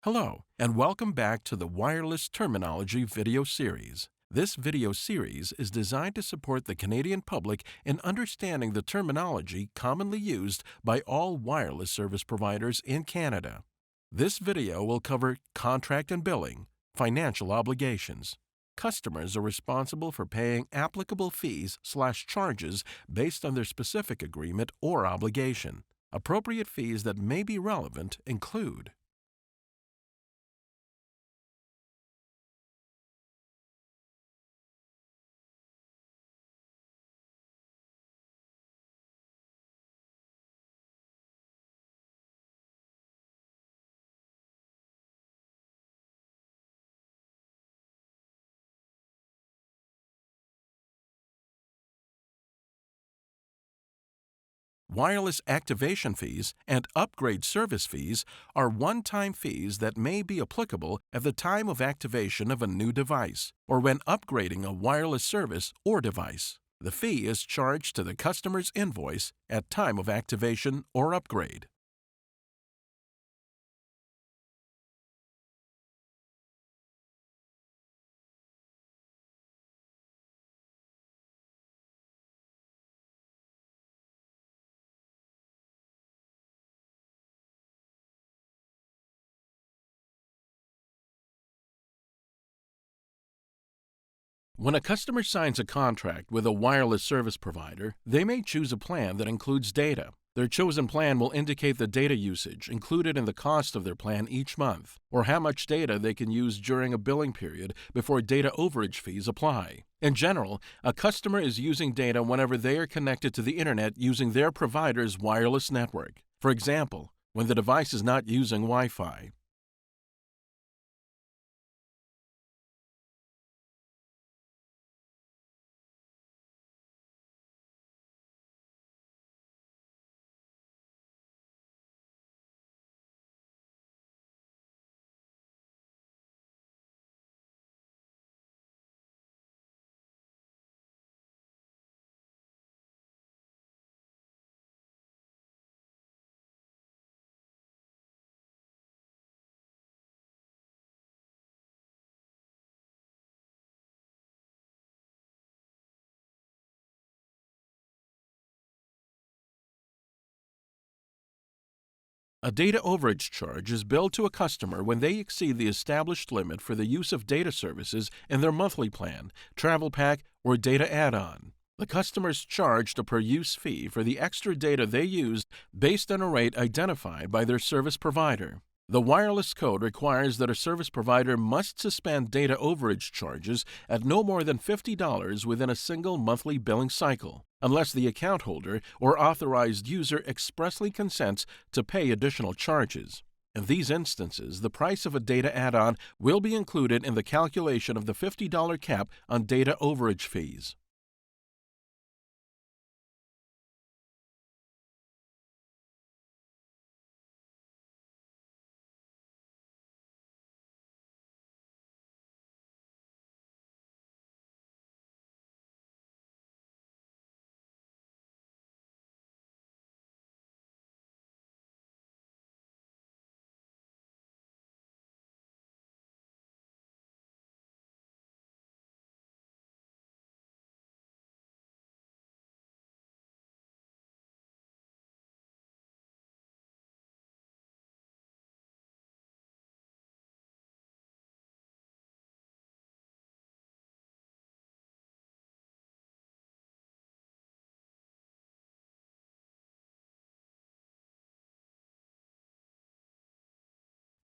Hello, and welcome back to the Wireless Terminology video series. This video series is designed to support the Canadian public in understanding the terminology commonly used by all wireless service providers in Canada. This video will cover contract and billing, financial obligations. Customers are responsible for paying applicable fees/charges based on their specific agreement or obligation. Appropriate fees that may be relevant include wireless activation fees and upgrade service fees are one-time fees that may be applicable at the time of activation of a new device or when upgrading a wireless service or device. The fee is charged to the customer's invoice at time of activation or upgrade. When a customer signs a contract with a wireless service provider, they may choose a plan that includes data. Their chosen plan will indicate the data usage included in the cost of their plan each month, or how much data they can use during a billing period before data overage fees apply. In general, a customer is using data whenever they are connected to the internet using their provider's wireless network. For example, when the device is not using Wi-Fi. A data overage charge is billed to a customer when they exceed the established limit for the use of data services in their monthly plan, travel pack, or data add-on. The customer is charged a per-use fee for the extra data they used based on a rate identified by their service provider. The wireless code requires that a service provider must suspend data overage charges at no more than $50 within a single monthly billing cycle, unless the account holder or authorized user expressly consents to pay additional charges. In these instances, the price of a data add-on will be included in the calculation of the $50 cap on data overage fees.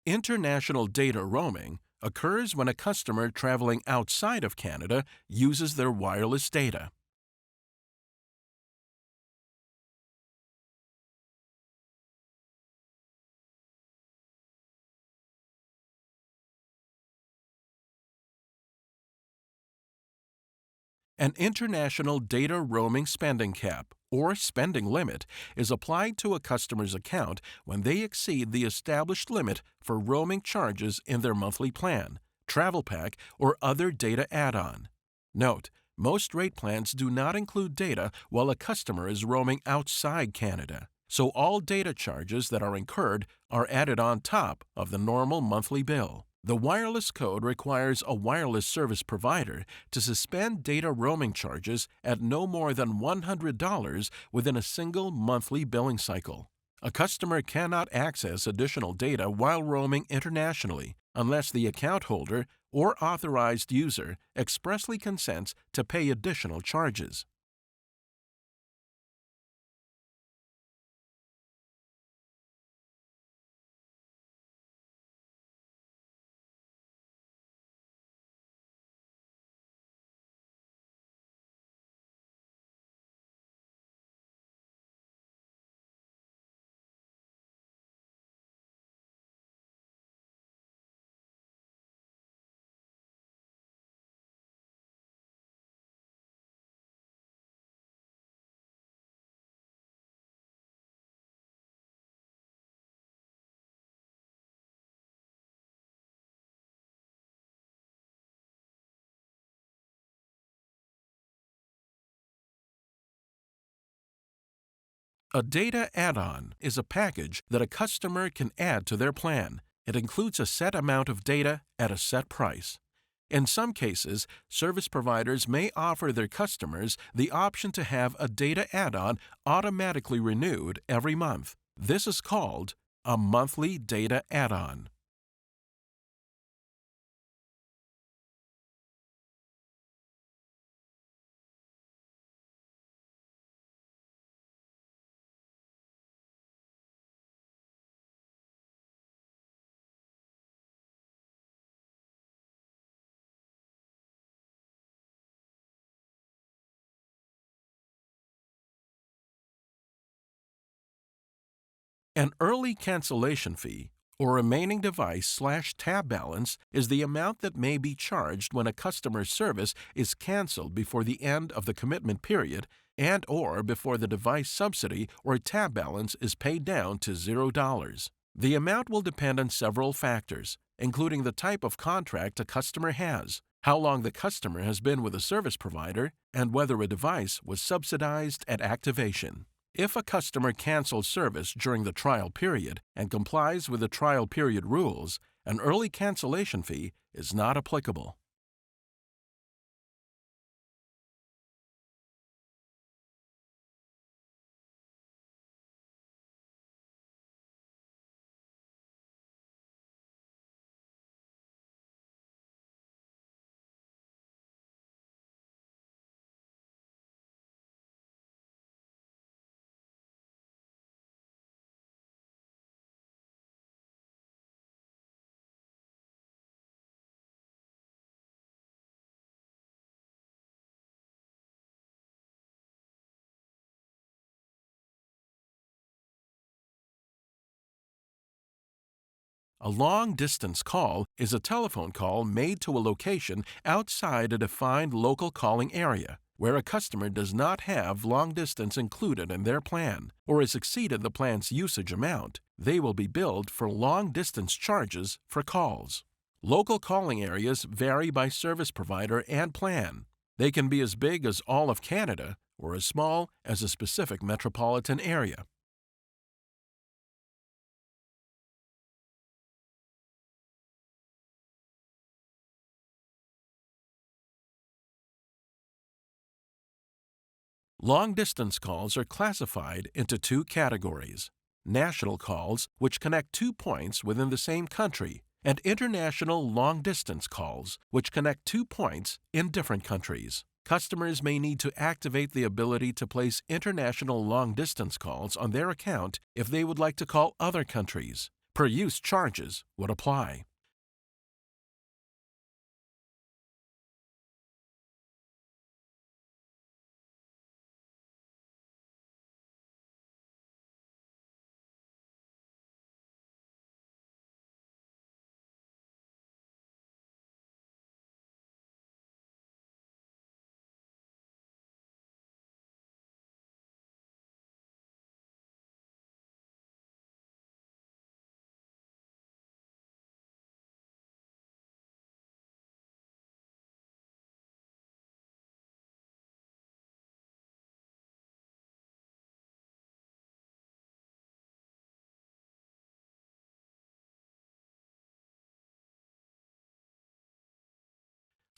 International data roaming occurs when a customer traveling outside of Canada uses their wireless data. An international data roaming spending cap, or spending limit, is applied to a customer's account when they exceed the established limit for roaming charges in their monthly plan, travel pack, or other data add-on. Note, most rate plans do not include data while a customer is roaming outside Canada. so all data charges that are incurred are added on top of the normal monthly bill. The wireless code requires a wireless service provider to suspend data roaming charges at no more than $100 within a single monthly billing cycle. A customer cannot access additional data while roaming internationally unless the account holder or authorized user expressly consents to pay additional charges. A data add-on is a package that a customer can add to their plan. It includes a set amount of data at a set price. In some cases, service providers may offer their customers the option to have a data add-on automatically renewed every month. This is called a monthly data add-on. An early cancellation fee, or remaining device/tab balance, is the amount that may be charged when a customer's service is canceled before the end of the commitment period and/or before the device subsidy or tab balance is paid down to $0. The amount will depend on several factors, including the type of contract a customer has, how long the customer has been with a service provider, and whether a device was subsidized at activation. If a customer cancels service during the trial period and complies with the trial period rules, an early cancellation fee is not applicable. A long-distance call is a telephone call made to a location outside a defined local calling area, where a customer does not have long distance included in their plan or has exceeded the plan's usage amount. They will be billed for long distance charges for calls. Local calling areas vary by service provider and plan. They can be as big as all of Canada or as small as a specific metropolitan area. Long-distance calls are classified into two categories: national calls, which connect 2 points within the same country, and international long-distance calls, which connect 2 points in different countries. Customers may need to activate the ability to place international long-distance calls on their account if they would like to call other countries. Per-use charges would apply.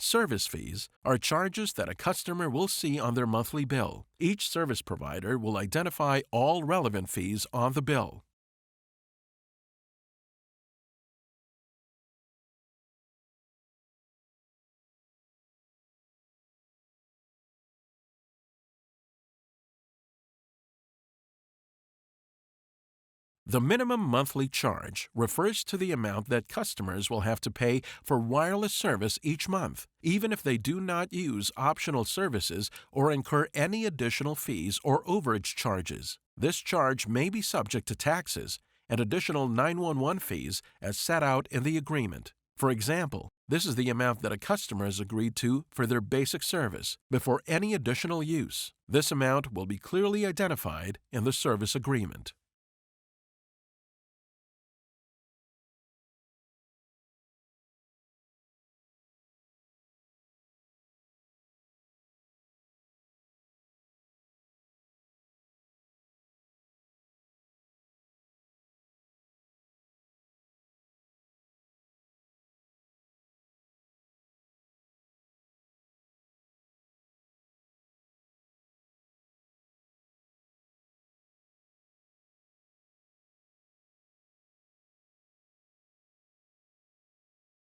Service fees are charges that a customer will see on their monthly bill. Each service provider will identify all relevant fees on the bill. The minimum monthly charge refers to the amount that customers will have to pay for wireless service each month, even if they do not use optional services or incur any additional fees or overage charges. This charge may be subject to taxes and additional 911 fees as set out in the agreement. For example, this is the amount that a customer has agreed to for their basic service before any additional use. This amount will be clearly identified in the service agreement.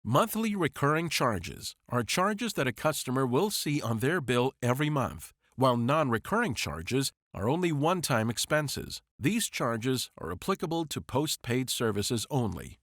Monthly recurring charges are charges that a customer will see on their bill every month, while non-recurring charges are only one-time expenses. These charges are applicable to post-paid services only.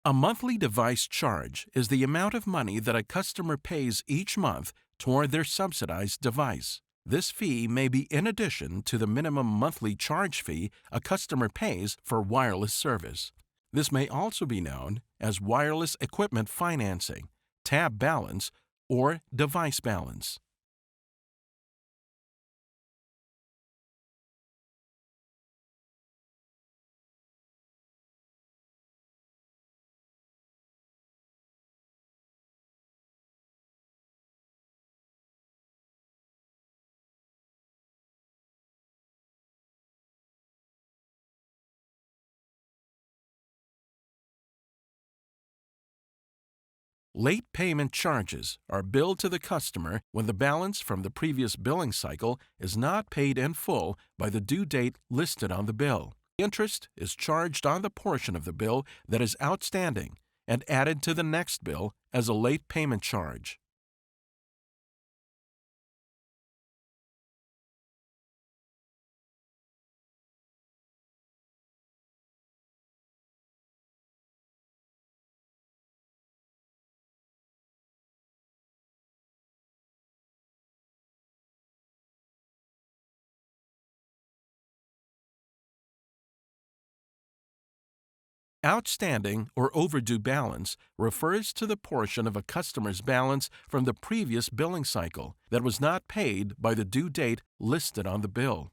A monthly device charge is the amount of money that a customer pays each month toward their subsidized device. This fee may be in addition to the minimum monthly charge fee a customer pays for wireless service. This may also be known as wireless equipment financing, tab balance, or device balance. Late payment charges are billed to the customer when the balance from the previous billing cycle is not paid in full by the due date listed on the bill. Interest is charged on the portion of the bill that is outstanding and added to the next bill as a late payment charge. Outstanding or overdue balance refers to the portion of a customer's balance from the previous billing cycle that was not paid by the due date listed on the bill.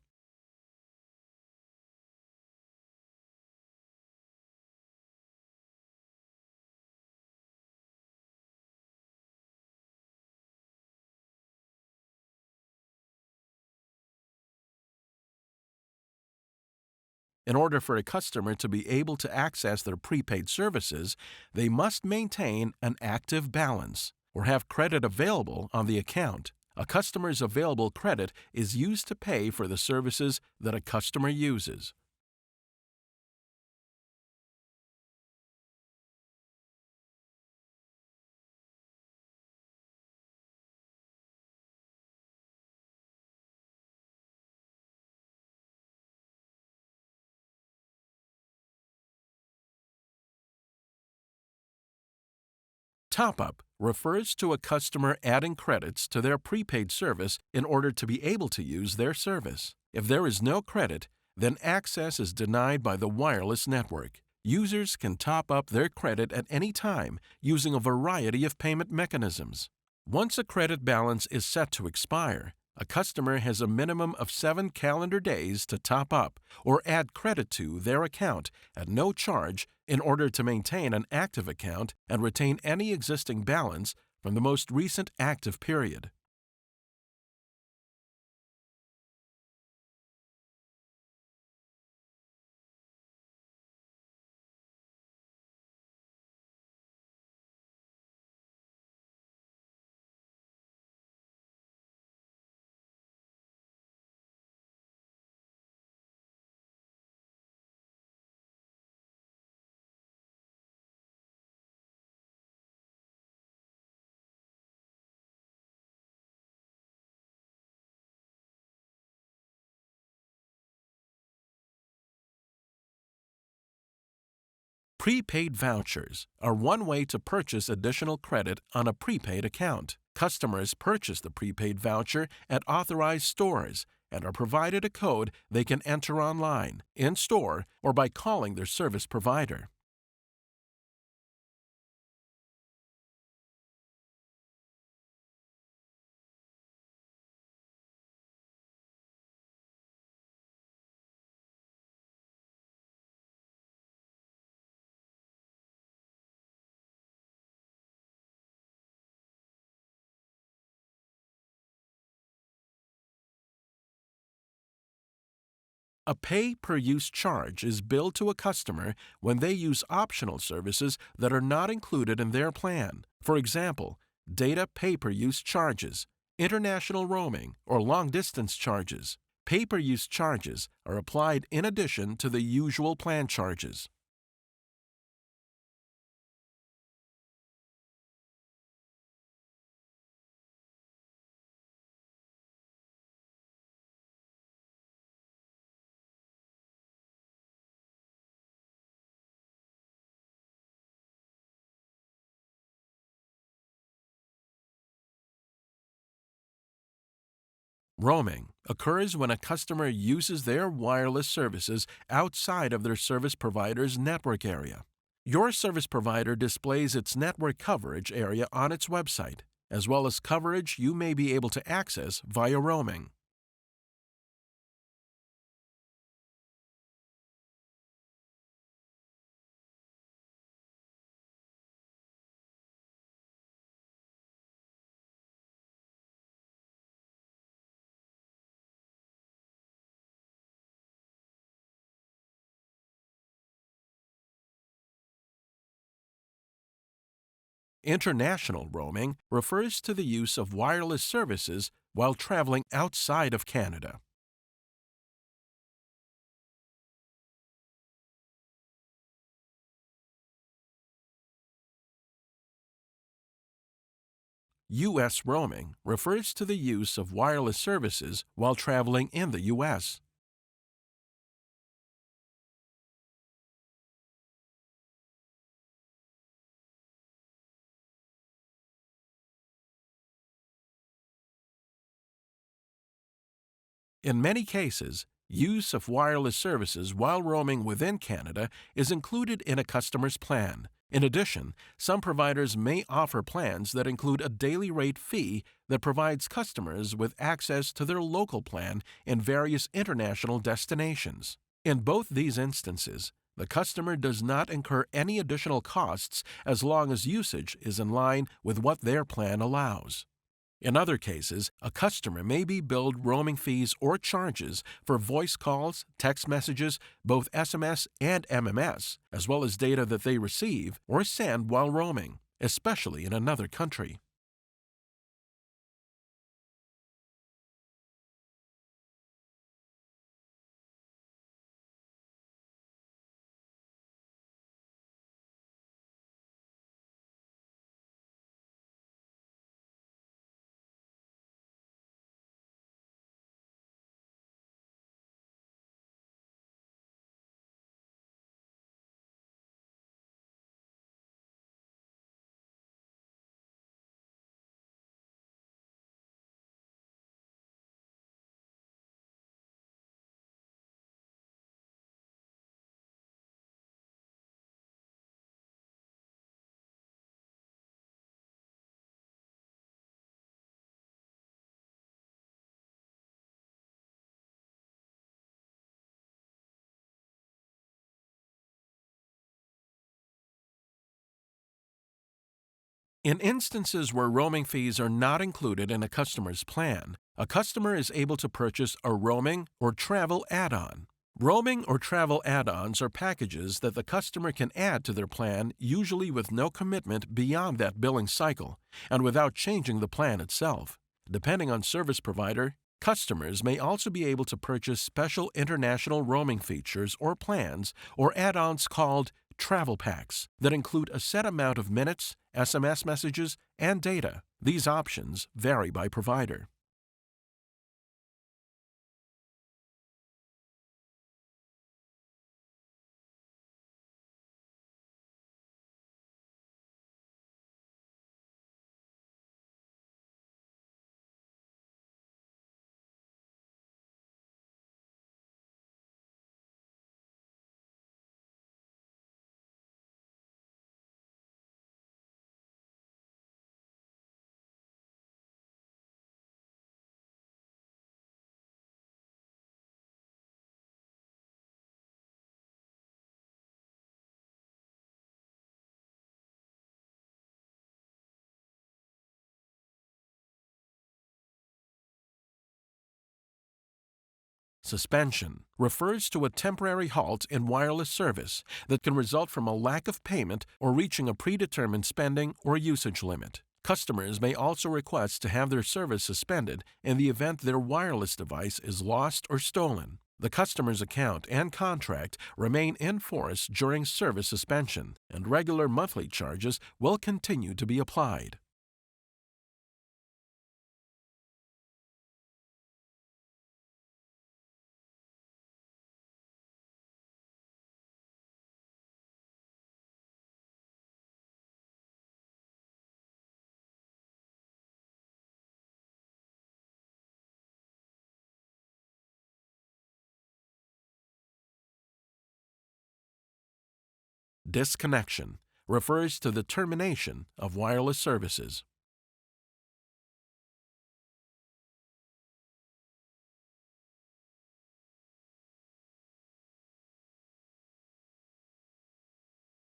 In order for a customer to be able to access their prepaid services, they must maintain an active balance or have credit available on the account. A customer's available credit is used to pay for the services that a customer uses. Top-up refers to a customer adding credits to their prepaid service in order to be able to use their service. If there is no credit, then access is denied by the wireless network. Users can top up their credit at any time using a variety of payment mechanisms. Once a credit balance is set to expire, A customer has a minimum of 7 calendar days to top up or add credit to their account at no charge in order to maintain an active account and retain any existing balance from the most recent active period. Prepaid vouchers are one way to purchase additional credit on a prepaid account. Customers purchase the prepaid voucher at authorized stores and are provided a code they can enter online, in store, or by calling their service provider. A pay-per-use charge is billed to a customer when they use optional services that are not included in their plan. For example, data pay-per-use charges, international roaming, or long-distance charges. Pay-per-use charges are applied in addition to the usual plan charges. Roaming occurs when a customer uses their wireless services outside of their service provider's network area. Your service provider displays its network coverage area on its website, as well as coverage you may be able to access via roaming. International roaming refers to the use of wireless services while traveling outside of Canada. U.S. roaming refers to the use of wireless services while traveling in the U.S. In many cases, use of wireless services while roaming within Canada is included in a customer's plan. In addition, some providers may offer plans that include a daily rate fee that provides customers with access to their local plan in various international destinations. In both these instances, the customer does not incur any additional costs as long as usage is in line with what their plan allows. In other cases, a customer may be billed roaming fees or charges for voice calls, text messages, both SMS and MMS, as well as data that they receive or send while roaming, especially in another country. In instances where roaming fees are not included in a customer's plan, a customer is able to purchase a roaming or travel add-on. Roaming or travel add-ons are packages that the customer can add to their plan, usually with no commitment beyond that billing cycle and without changing the plan itself. Depending on service provider, customers may also be able to purchase special international roaming features or plans or add-ons called travel packs that include a set amount of minutes, SMS messages, and data. These options vary by provider. Suspension refers to a temporary halt in wireless service that can result from a lack of payment or reaching a predetermined spending or usage limit. Customers may also request to have their service suspended in the event their wireless device is lost or stolen. The customer's account and contract remain in force during service suspension, and regular monthly charges will continue to be applied. Disconnection refers to the termination of wireless services.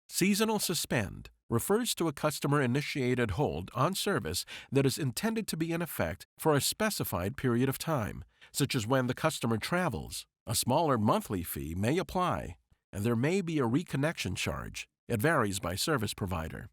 Seasonal suspend refers to a customer-initiated hold on service that is intended to be in effect for a specified period of time, such as when the customer travels. A smaller monthly fee may apply, and there may be a reconnection charge. It varies by service provider.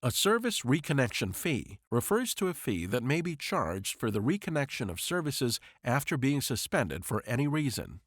A service reconnection fee refers to a fee that may be charged for the reconnection of services after being suspended for any reason.